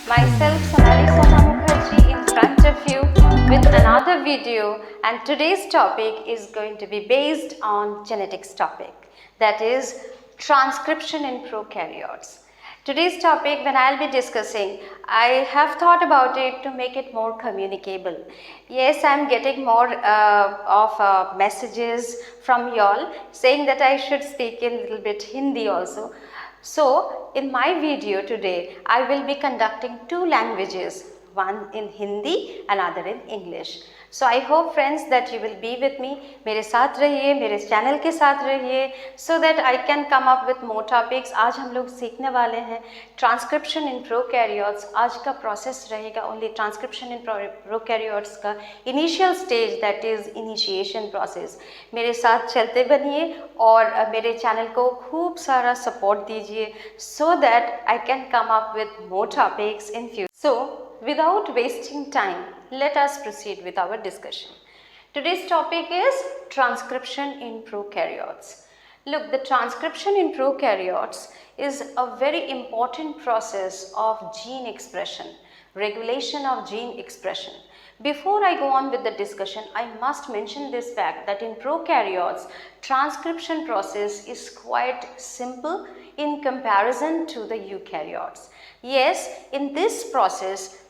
Myself Sonali Sona Mukherjee in front of you with another video, and today's topic is going to be based on genetics topic, that is transcription in prokaryotes. Today's topic, when I'll be discussing, I have thought about it to make it more communicable. Yes, I'm getting more of messages from y'all saying that I should speak in a little bit Hindi also. So, in my video today, I will be conducting two languages, one in Hindi, another in English. So, I hope friends that you will be with me, मेरे साथ रहिए, मेरे channel के साथ रहिए, so that I can come up with more topics. आज हम लोग सीखने वाले हैं ट्रांसक्रिप्शन इन प्रोकैरियोट्स. आज का प्रोसेस रहेगा ओनली ट्रांसक्रिप्शन इन प्रोकैरियोट्स का initial stage, that is initiation process. मेरे साथ चलते बनिए और मेरे चैनल को खूब सारा सपोर्ट दीजिए, so that I can come up with more topics in future. So, without wasting time, let us proceed with our discussion. Today's topic is transcription in prokaryotes. Look, the transcription in prokaryotes is a very important process of gene expression, regulation of gene expression. Before I go on with the discussion, I must mention this fact that in prokaryotes, transcription process is quite simple in comparison to the eukaryotes. Yes, in this process,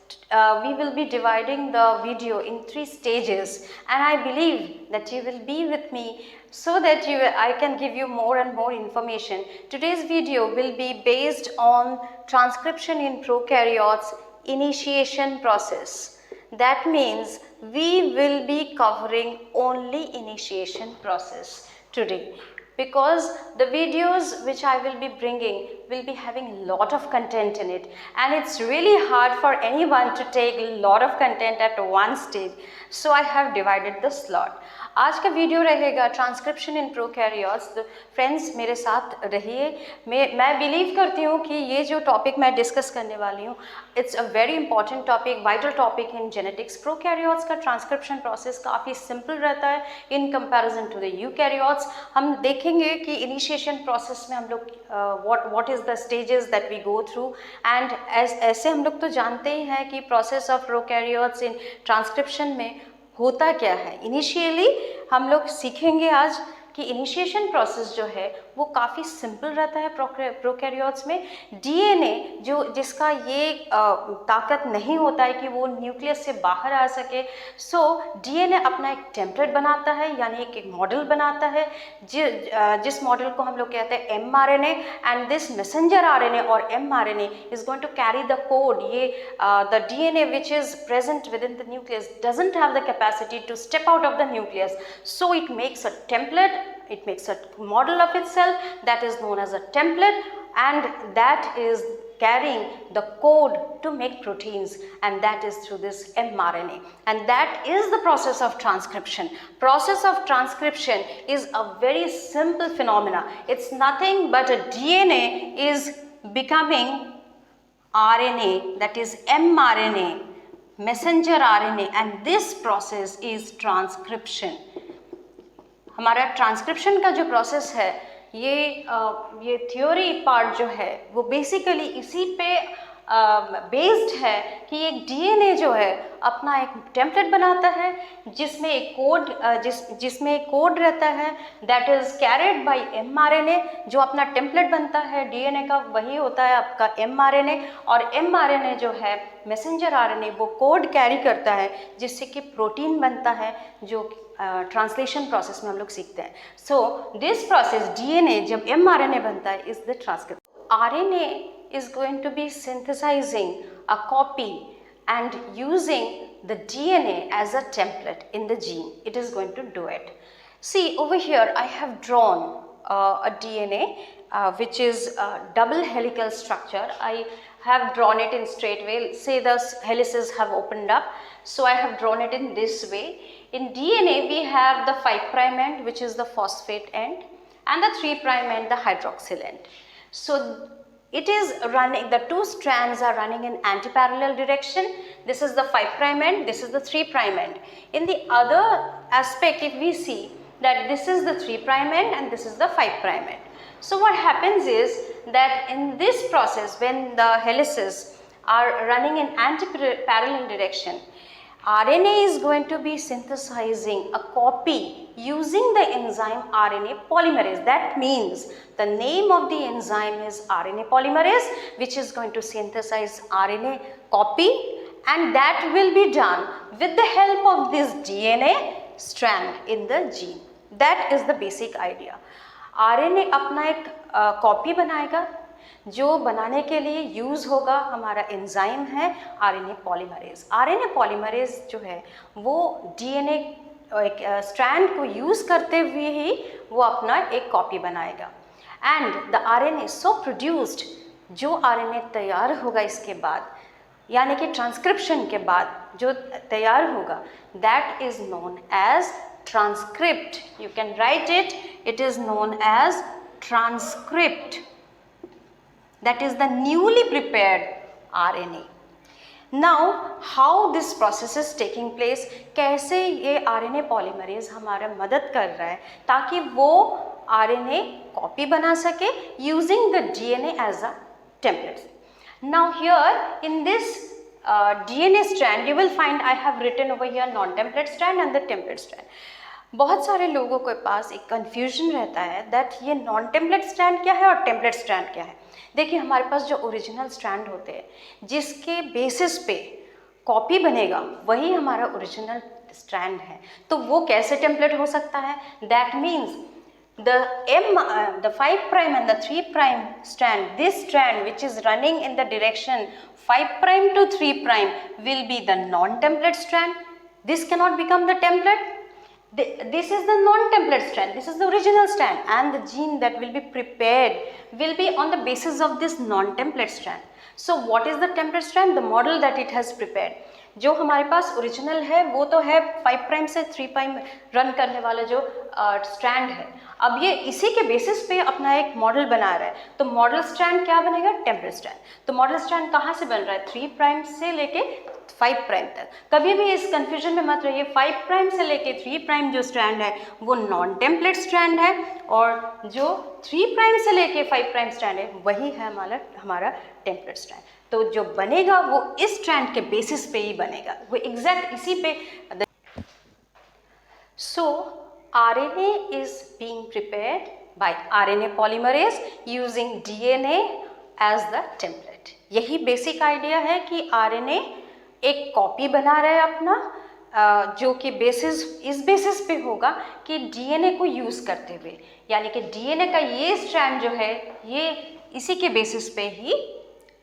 we will be dividing the video in 3 stages, and I believe that you will be with me so that I can give you more and more information. Today's video will be based on transcription in prokaryotes initiation process. That means we will be covering only initiation process today, because the videos which I will be bringing will be having a lot of content in it, and it's really hard for anyone to take a lot of content at one stage. So I have divided the slot. आज का video रहेगा transcription in prokaryotes. तो friends मेरे साथ रहिए. मैं believe करती हूँ कि ये जो टॉपिक मैं डिस्कस करने वाली हूँ, it's a very important topic, vital topic in genetics. Prokaryotes का ट्रांसक्रिप्शन प्रोसेस काफ़ी सिंपल रहता है in comparison to the eukaryotes. हम देखेंगे कि इनिशिएशन प्रोसेस में हम लोग what is the stages that we go through, and ऐसे हम लोग तो जानते ही हैं कि process of prokaryotes in transcription में होता क्या है. इनिशियली हम लोग सीखेंगे आज कि इनिशिएशन प्रोसेस जो है वो काफ़ी सिंपल रहता है प्रोकैरियोट्स में. डीएनए जिसका ये ताकत नहीं होता है कि वो न्यूक्लियस से बाहर आ सके, सो डीएनए अपना एक टेम्पलेट बनाता है, यानी एक मॉडल बनाता है, जिस मॉडल को हम लोग कहते हैं mRNA, and this messenger RNA और mRNA is going to carry the code. ये the DNA which is present within the nucleus doesn't have the capacity to step out of the nucleus, so it makes a template, it makes a model of itself that is known as a template, and that is carrying the code to make proteins, and that is through this mRNA, and that is the process of transcription. Process of transcription is a very simple phenomena. It's nothing but a DNA is becoming RNA, that is mRNA, messenger RNA, and this process is transcription. हमारा transcription का जो process है ये theory part जो है वो basically इसी पे बेस्ड है कि एक डीएनए जो है अपना एक टेम्पलेट बनाता है जिसमें एक कोड जिसमें एक कोड रहता है, that is carried by mRNA. जो अपना टेम्पलेट बनता है डीएनए का वही होता है आपका एमआरएनए, और एमआरएनए जो है मैसेंजर आरएनए वो कोड कैरी करता है जिससे कि प्रोटीन बनता है, जो ट्रांसलेशन प्रोसेस में हम लोग सीखते हैं. सो दिस प्रोसेस डीएनए जब एमआरएनए बनता है is the transcription. RNA is going to be synthesizing a copy and using the DNA as a template in the gene. It is going to do it. See over here I have drawn a DNA which is a double helical structure. I have drawn it in straight way. Say the helices have opened up, so I have drawn it in this way. In DNA we have the 5' end, which is the phosphate end, and the 3' end, the hydroxyl end. So it is running, the two strands are running in anti-parallel direction. This is the 5' end, this is the 3' end. In the other aspect, if we see that this is the 3' end and this is the 5' end. So what happens is that in this process, when the helices are running in anti-parallel direction, RNA is going to be synthesizing a copy using the enzyme RNA polymerase. That means the name of the enzyme is RNA polymerase, which is going to synthesize RNA copy, and that will be done with the help of this DNA strand in the gene. That is the basic idea. RNA अपना एक copy बनाएगा, जो बनाने के लिए use होगा हमारा enzyme है आरएनए पॉलीमरेज। आरएनए पॉलीमरेज जो है वो डीएनए एक स्ट्रैंड को यूज़ करते हुए ही वो अपना एक कॉपी बनाएगा। And the RNA so produced, जो आरएनए तैयार होगा इसके बाद, यानी कि ट्रांसक्रिप्शन के बाद जो तैयार होगा, that is known as transcript. You can write it. It is known as transcript. That is the newly prepared RNA. Now, how this process is taking place? कैसे ये RNA polymerase हमारा मदद कर रहा है ताकि वो RNA कॉपी बना सके using the DNA as a template. Now here in this DNA strand you will find I have written over here non-template strand and the template strand. बहुत सारे लोगों के पास एक कन्फ्यूजन रहता है दैट ये नॉन टेम्पलेट स्ट्रैंड क्या है और टेम्पलेट स्ट्रैंड क्या है। देखिए हमारे पास जो ओरिजिनल स्ट्रैंड होते हैं जिसके बेसिस पे कॉपी बनेगा वही हमारा ओरिजिनल स्ट्रैंड है, तो वो कैसे टेम्पलेट हो सकता है? That means the 5' and the 3' strand, this strand which is running in the direction 5' to 3' will be the non-template strand. This cannot become the template. This is the non-template strand, this is the original strand, and the gene that will be prepared will be on the basis of this non-template strand. So what is the template strand? The model that it has prepared. जो हमारे पास original है वो तो है 5' से 3' run करने वाला जो स्ट्रैंड है। अब ये इसी के बेसिस पे अपना एक मॉडल बना रहा है, तो मॉडल स्ट्रैंड क्या बनेगा? Template strand. तो मॉडल स्ट्रैंड कहाँ से बन रहा है? 3' से लेके 5' तक। कभी भी इस कंफ्यूजन में मत रहिए, 5' से लेके 3' जो स्ट्रैंड है वो नॉन टेम्पलेट स्ट्रैंड है, और जो 3' से लेके 5' स्ट्रैंड है वही है हमारा टेम्पलेट स्ट्रैंड। तो जो बनेगा वो इस स्ट्रैंड के बेसिस पे ही बनेगा, वो एग्जैक्ट इसी पे। सो RNA is being prepared by RNA polymerase using DNA as the template. यही बेसिक आइडिया है कि RNA एक कॉपी बना रहा है अपना, जो कि इस बेसिस पे होगा कि DNA को यूज़ करते हुए, यानी कि DNA का ये स्ट्रैंड जो है ये इसी के बेसिस पे ही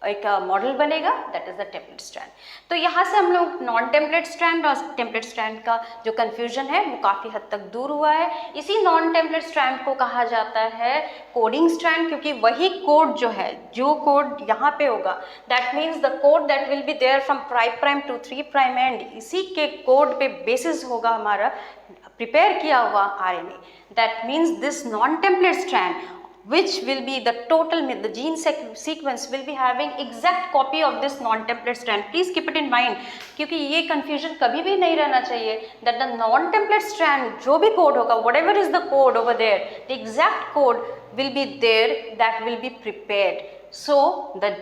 एक मॉडल बनेगा, that is the template strand. तो यहाँ से हम लोग नॉन टेम्पलेट स्ट्रैंड और टेम्पलेट स्ट्रैंड का जो कन्फ्यूजन है वो काफ़ी हद तक दूर हुआ है। इसी नॉन टेम्पलेट स्ट्रैंड को कहा जाता है कोडिंग स्ट्रैंड, क्योंकि वही कोड जो है, जो कोड यहाँ पे होगा, that means the code that will be there from 5' to 3' end, इसी के कोड पे बेसिस होगा हमारा प्रिपेयर किया हुआ RNA। That means this non template strand which will be the total, the gene sequence will be having exact copy of this non-template strand. Please keep it in mind, क्योंकि ये confusion कभी भी नहीं रहना चाहिए that the non-template strand जो भी code होगा, whatever is the code over there, the exact code will be there that will be prepared. So the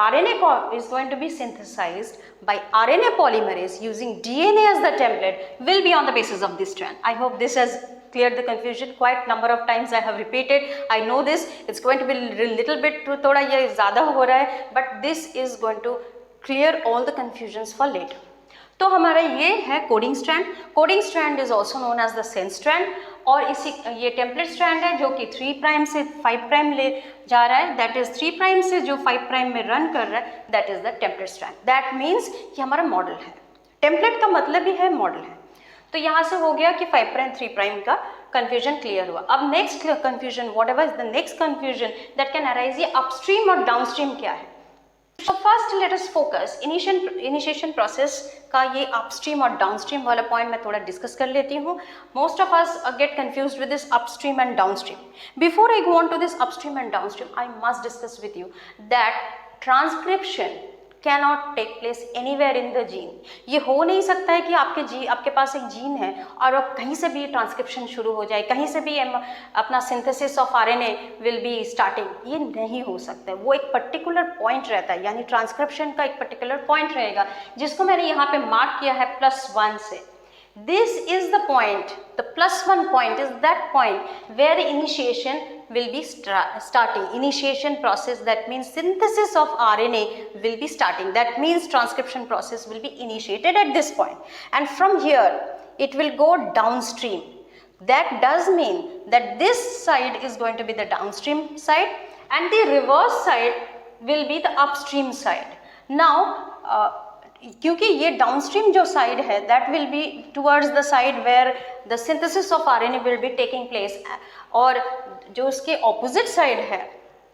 RNA is going to be synthesized by RNA polymerase using DNA as the template will be on the basis of this strand. I hope this has cleared the confusion. Quite number of times I have repeated. I know this. It's going to be little bit थोड़ा ये ज़्यादा हो रहा है, but this is going to clear all the confusions for later. तो हमारा ये है coding strand. Coding strand is also known as the sense strand, और इसी ये टेम्पलेट स्ट्रैंड है जो कि 3' से 5' ले जा रहा है, दैट इज 3' से जो 5' में रन कर रहा है, that is the template strand. That means ये हमारा मॉडल है। टेम्पलेट का मतलब ही है मॉडल है। तो यहाँ से हो गया कि 5' 3' का कंफ्यूजन क्लियर हुआ। अब next confusion, what ever is the next confusion that can arise, ये अपस्ट्रीम और डाउनस्ट्रीम क्या है। So first let us focus initiation process का ये upstream और downstream वाला point मैं थोड़ा discuss कर लेती हूँ। Most of us get confused with this upstream and downstream. Before I go on to this upstream and downstream, I must discuss with you that transcription cannot take place anywhere in the gene. ये हो नहीं सकता है कि आपके पास एक gene है और अब कहीं से भी ट्रांसक्रिप्शन शुरू हो जाए, कहीं से भी अपना synthesis of RNA will be starting, ये नहीं हो सकता है। वो एक पर्टिकुलर पॉइंट रहता है, यानी ट्रांसक्रिप्शन का एक पर्टिकुलर पॉइंट रहेगा जिसको मैंने यहाँ पे मार्क किया है +1 से। This is the point, the +1 point is that point where initiation will be starting. Initiation process, that means synthesis of RNA will be starting. That means transcription process will be initiated at this point. And from here, it will go downstream. That does mean that this side is going to be the downstream side and the reverse side will be the upstream side. Now, क्योंकि ये downstream जो side है that will be towards the side where the synthesis of RNA will be taking place, और जो उसके opposite side है,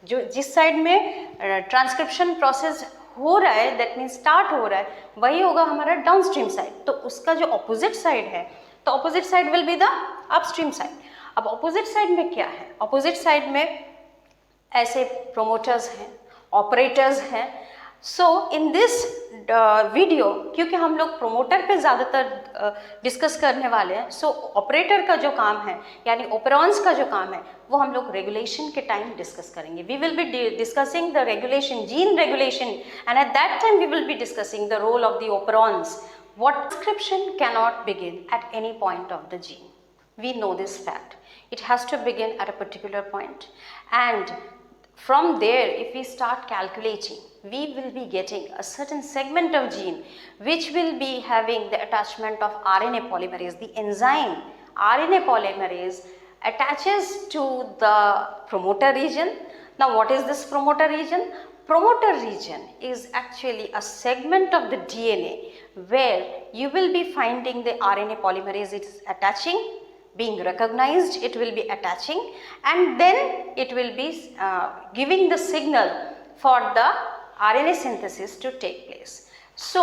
जो जिस साइड में ट्रांसक्रिप्शन प्रोसेस हो रहा है, दैट मीन्स स्टार्ट हो रहा है, वही होगा हमारा डाउनस्ट्रीम साइड। तो उसका जो ऑपोजिट साइड है, तो opposite side will be the upstream side. अब ऑपोजिट साइड में क्या है? ऑपोजिट साइड में ऐसे प्रोमोटर्स हैं, ऑपरेटर्स हैं। सो इन दिस वीडियो, क्योंकि हम लोग प्रोमोटर पे ज़्यादातर डिस्कस करने वाले हैं, सो ऑपरेटर का जो काम है यानी ओपेरॉन्स का जो काम है वो हम लोग रेगुलेशन के टाइम डिस्कस करेंगे। We will be discussing the regulation, gene regulation, and at that time we will be discussing the role of the operons. What transcription cannot begin at any point of the gene. We know this fact. It has to begin at a particular point, and from there, if we start calculating, we will be getting a certain segment of gene which will be having the attachment of RNA polymerase. The enzyme RNA polymerase attaches to the promoter region. Now, what is this promoter region? Promoter region is actually a segment of the DNA where you will be finding the RNA polymerase is attaching, being recognized, it will be attaching, and then it will be giving the signal for the RNA synthesis to take place. So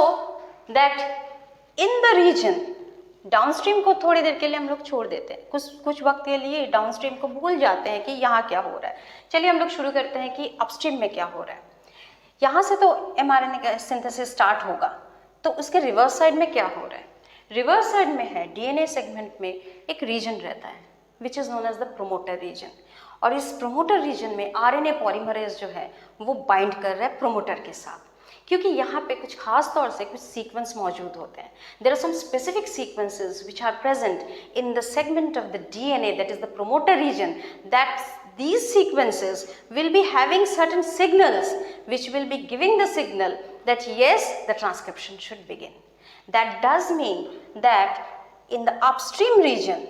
that in the region, downstream को थोड़ी देर के लिए हम लोग छोड़ देते हैं, कुछ वक्त के लिए डाउनस्ट्रीम को भूल जाते हैं कि यहाँ क्या हो रहा है। चलिए हम लोग शुरू करते हैं कि अपस्ट्रीम में क्या हो रहा है। यहाँ से तो mRNA का सिंथेसिस स्टार्ट होगा, तो उसके रिवर्स साइड में क्या हो रहा है? रिवर्स साइड में है DNA सेगमेंट में एक रीजन रहता है which is known as the promoter region, और इस प्रोमोटर रीजन में RNA पॉलीमरेज जो है वो बाइंड कर रहा है प्रोमोटर के साथ, क्योंकि यहाँ पे कुछ खास तौर से कुछ सीक्वेंस मौजूद होते हैं। There are some specific sequences which are present in the segment of the DNA that is the promoter region, that these sequences will be having certain signals which will be giving the signal that yes, the transcription should begin. That does mean that in the upstream region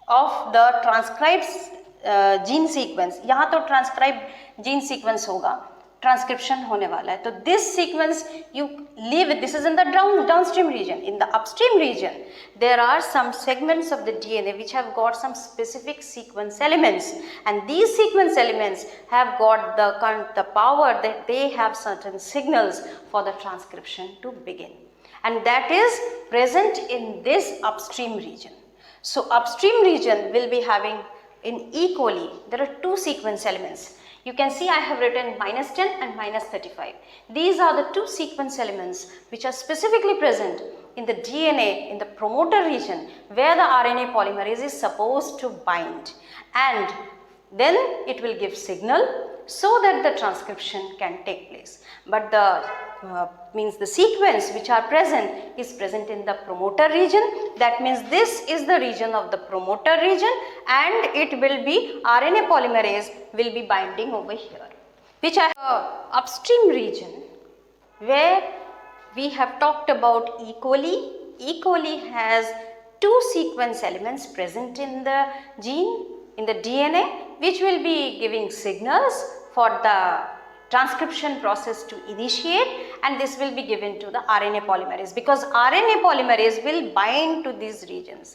of the transcribed gene sequence, यहाँ तो transcribed gene sequence होगा, transcription होने वाला है, तो this sequence you leave it, this is in the downstream region. In the upstream region there are some segments of the DNA which have got some specific sequence elements, and these sequence elements have got the power that they have certain signals for the transcription to begin, and that is present in this upstream region. So upstream region will be having in E. coli there are two sequence elements. You can see I have written -10 and -35. These are the two sequence elements which are specifically present in the DNA in the promoter region where the RNA polymerase is supposed to bind, and then it will give signal so that the transcription can take place. But the means the sequence which are present is present in the promoter region. That means this is the region of the promoter region, and it will be RNA polymerase will be binding over here, which I have upstream region where we have talked about E. coli. E. coli has two sequence elements present in the gene, in the DNA, which will be giving signals for the transcription process to initiate, and this will be given to the RNA polymerase because RNA polymerase will bind to these regions.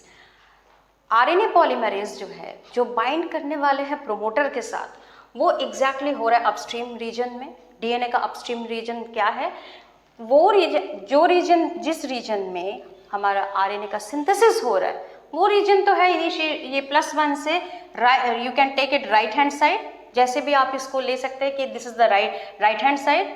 RNA polymerase जो है, जो bind करने वाले हैं promoter के साथ, वो exactly हो रहा है अपस्ट्रीम रीजन में। DNA का अपस्ट्रीम रीजन क्या है? वो रीजन, जो रीजन, जिस रीजन में हमारा RNA का सिंथेसिस हो रहा है, वो रीजन तो है ये +1 से you can take it right hand side, जैसे भी आप इसको ले सकते हैं कि this is the right hand side,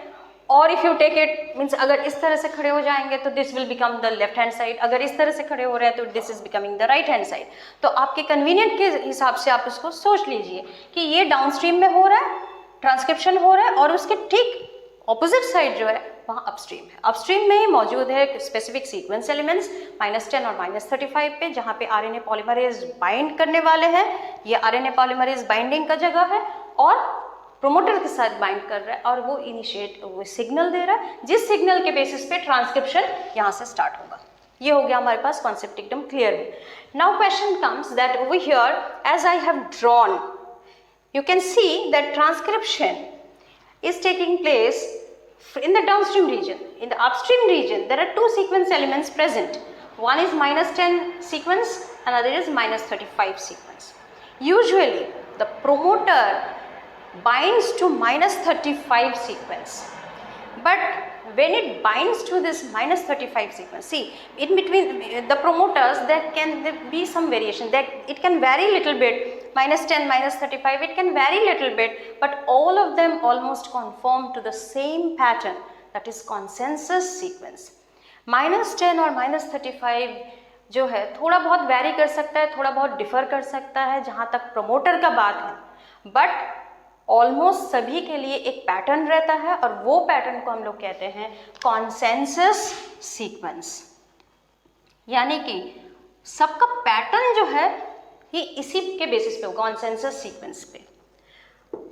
और if you take it means अगर इस तरह से खड़े हो जाएंगे तो this will become the left hand side, अगर इस तरह से खड़े हो रहे हैं तो this is becoming the right hand side. तो आपके कन्वीनियंट के हिसाब से आप इसको सोच लीजिए कि ये डाउनस्ट्रीम में हो रहा है, ट्रांसक्रिप्शन हो रहा है, और उसके ठीक ऑपोजिट साइड जो है वहाँ अपस्ट्रीम है। अपस्ट्रीम में ही मौजूद है स्पेसिफिक सीक्वेंस एलिमेंट्स -10 और -35 पे, जहाँ पे आरएनए पॉलीमरेज बाइंड करने वाले हैं। ये आरएनए पॉलीमरेज बाइंडिंग का जगह है और प्रोमोटर के साथ बाइंड कर रहा है, और वो इनिशिएट वो सिग्नल दे रहा है, जिस सिग्नल के बेसिस पे ट्रांसक्रिप्शन यहाँ से स्टार्ट होगा। ये हो गया हमारे पास कॉन्सेप्ट एकदम क्लियर है। Now question comes that over here as I have drawn, you can see that transcription is taking place in the downstream region. In the upstream region, there are two sequence elements present. One is -10 sequence, another is -35 sequence. Usually, the promoter binds to -35 sequence. But when it binds to this -35 sequence, see, in between the promoters, there can be some variation. That it can vary little bit, -10, -35, it can vary little bit, but all of them almost conform to the same pattern, that is consensus sequence. -10 और -35 जो है थोड़ा बहुत vary कर सकता है, थोड़ा बहुत डिफर कर सकता है जहाँ तक प्रोमोटर का बात है, बट ऑलमोस्ट सभी के लिए एक पैटर्न रहता है, और वो पैटर्न को हम लोग कहते हैं कॉन्सेंसस सीक्वेंस। यानी कि सबका पैटर्न जो है ये इसी के बेसिस पे, कॉन्सेंसस सीक्वेंस पे।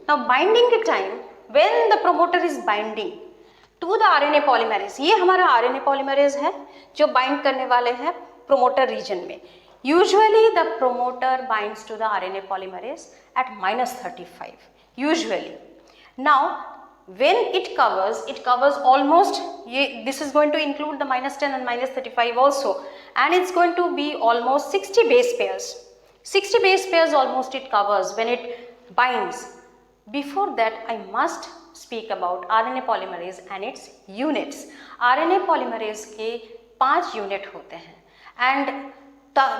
नाउ बाइंडिंग के time when the promoter is binding to the RNA polymerase, ये हमारा आरएनए पॉलीमरेज है जो बाइंड करने वाले हैं प्रोमोटर रीजन में। Usually the promoter binds to the RNA polymerase at -35 usually. Now when it covers almost, this is going to include the -10 and -35 also, and it's going to be almost 60 base pairs. 60 base pairs almost it covers when it binds. Before that I must speak about RNA polymerase and its units. RNA polymerase के 5 unit होते हैं, and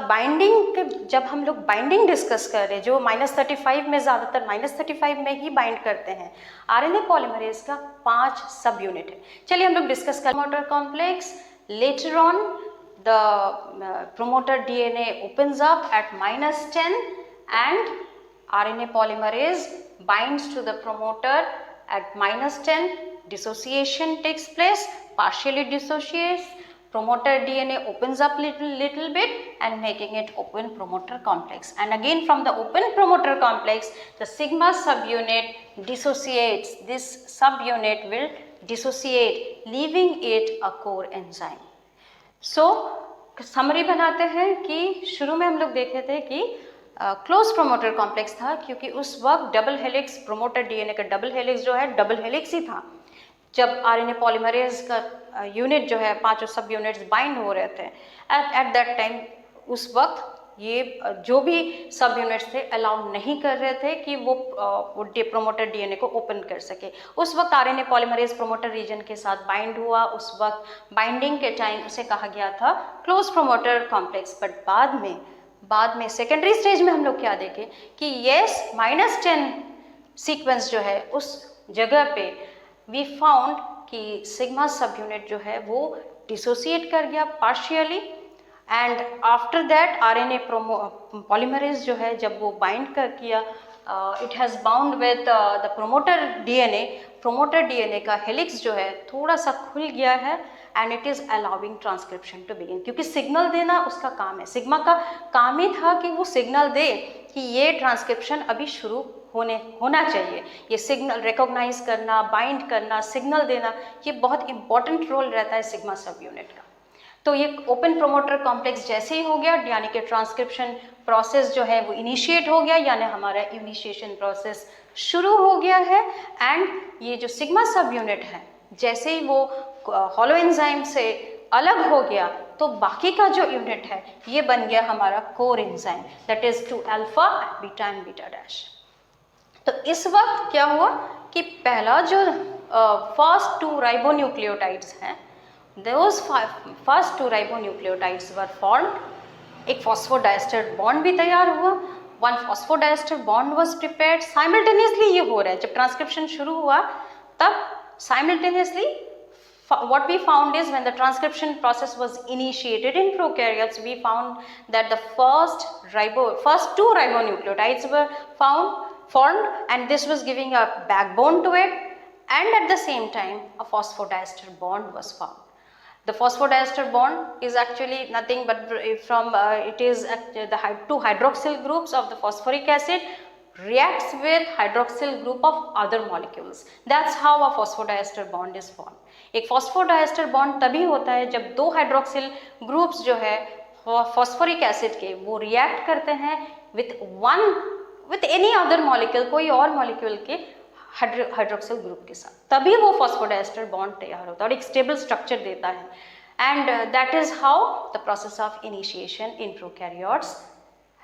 binding के जब हम लोग binding discuss कर रहे हैं, जो -35 में ज़्यादातर -35 में ही बाइंड करते हैं, आरएनए पॉलीमरेज का 5 सब यूनिट है। चलिए हम लोग डिस्कस कर promoter complex. Later on the promoter DNA opens up at -10 and RNA polymerase binds to the promoter at -10. Dissociation takes place, partially dissociates. Promoter DNA opens up little bit and making it open promoter complex, and again from the open promoter complex the sigma subunit dissociates. This subunit will dissociate, leaving it a core enzyme. So summary बनाते हैं कि शुरू में हम लोग देखे थे कि क्लोज प्रोमोटर कॉम्प्लेक्स था, क्योंकि उस वक्त डबल हेलिक्स, प्रोमोटर डीएनए का डबल हेलिक्स जो है डबल हेलिक्स ही था। जब आरएनए पॉलीमरेज का यूनिट जो है 5 सब यूनिट्स बाइंड हो रहे थे एट दैट टाइम, उस वक्त ये जो भी सब यूनिट्स थे अलाउ नहीं कर रहे थे कि वो प्रोमोटर डीएनए को ओपन कर सके। उस वक्त आरएनए पॉलीमरेज प्रोमोटर रीजन के साथ बाइंड हुआ, उस वक्त बाइंडिंग के टाइम उसे कहा गया था क्लोज प्रोमोटर कॉम्प्लेक्स। बट बाद में सेकेंडरी स्टेज में हम लोग क्या देखें कि येस -10 सीक्वेंस जो है उस जगह पे वी फाउंड कि सिग्मा सब यूनिट जो है वो डिसोसिएट कर गया partially, and after that RNA polymerase जो है जब वो बाइंड कर किया, it has bound with the promoter DNA. Promoter DNA का हेलिक्स जो है थोड़ा सा खुल गया है, and it is allowing transcription to begin, क्योंकि सिग्नल देना उसका काम है। सिग्मा का काम ही था कि वो सिग्नल दे कि ये ट्रांसक्रिप्शन अभी शुरू होना चाहिए। ये सिग्नल रिकॉग्नाइज करना, बाइंड करना, सिग्नल देना, ये बहुत इंपॉर्टेंट रोल रहता है सिग्मा सब यूनिट का। तो ये ओपन प्रोमोटर कॉम्प्लेक्स जैसे ही हो गया, यानी कि ट्रांसक्रिप्शन प्रोसेस जो है वो इनिशिएट हो गया, यानी हमारा इनिशिएशन प्रोसेस शुरू हो गया है। एंड ये जो सिग्मा सब यूनिट है जैसे ही वो हॉलो एंजाइम से अलग हो गया, तो बाकी का जो यूनिट है ये बन गया हमारा core enzyme, that is 2 alpha beta and beta dash. तो इस वक्त क्या हुआ कि पहला जो फर्स्ट 2 राइबोन्यूक्लियोटाइड्स हैं, those first 2 ribonucleotides were formed. एक फॉस्फोडाइस्टर बॉन्ड भी तैयार हुआ, 1 phosphodiester bond was prepared. Simultaneously ये हो रहा है, जब ट्रांसक्रिप्शन शुरू हुआ तब simultaneously what we found is when the transcription process was initiated in prokaryotes, we found that the first two ribonucleotides were formed, and this was giving a backbone to it, and at the same time a phosphodiester bond was found. The phosphodiester bond is actually nothing but it is the two hydroxyl groups of the phosphoric acid reacts with hydroxyl group of other molecules. That's how a phosphodiester bond is formed. एक phosphodiester bond तभी होता है जब दो hydroxyl groups जो है phosphoric acid के वो react करते हैं with any other molecule, कोई और molecule के हाइड्रोक्सिल ग्रुप के साथ, तभी वो फॉस्फोडाइस्टर बॉन्ड तैयार होता है और एक स्टेबल स्ट्रक्चर देता है. And that is how the process of initiation in prokaryotes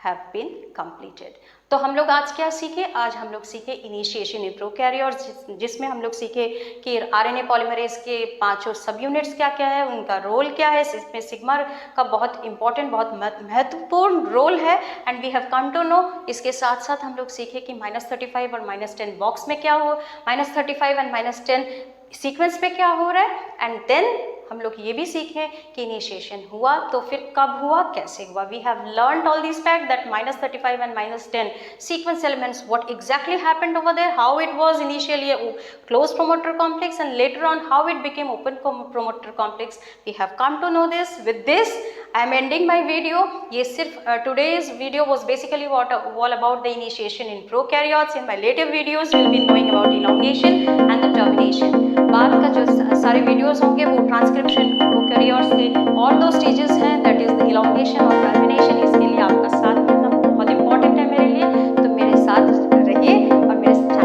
have been completed. तो हम लोग आज क्या सीखे? आज हम लोग सीखे इनिशिएशन इन प्रोकैरियोट्स, जिसमें हम लोग सीखे कि आरएनए पॉलीमरेज के 5 सब यूनिट्स क्या क्या है, उनका रोल क्या है. इसमें सिग्मा का बहुत इंपॉर्टेंट, बहुत महत्वपूर्ण रोल है, and we have come to know. इसके साथ साथ हम लोग सीखे कि -35 और -10 बॉक्स में क्या हो, -35 एंड -10 सीक्वेंस पे क्या हो रहा है, एंड देन हम लोग ये भी सीखें कि इनिशिएशन हुआ तो फिर कब हुआ, कैसे हुआ. We have learned all this fact that -35 and -10 sequence elements, what exactly happened over there, how it was initially a closed promoter complex and later on how it became open promoter complex. We have come to know this. With this I am ending my video. ये सिर्फ today's video was basically all about the initiation in prokaryotes. In my later videos we will be knowing about elongation and the termination. बाद का जो सारे videos होंगे वो transcription prokaryotes के और 2 स्टेजेस हैं, दैट इज द elongation और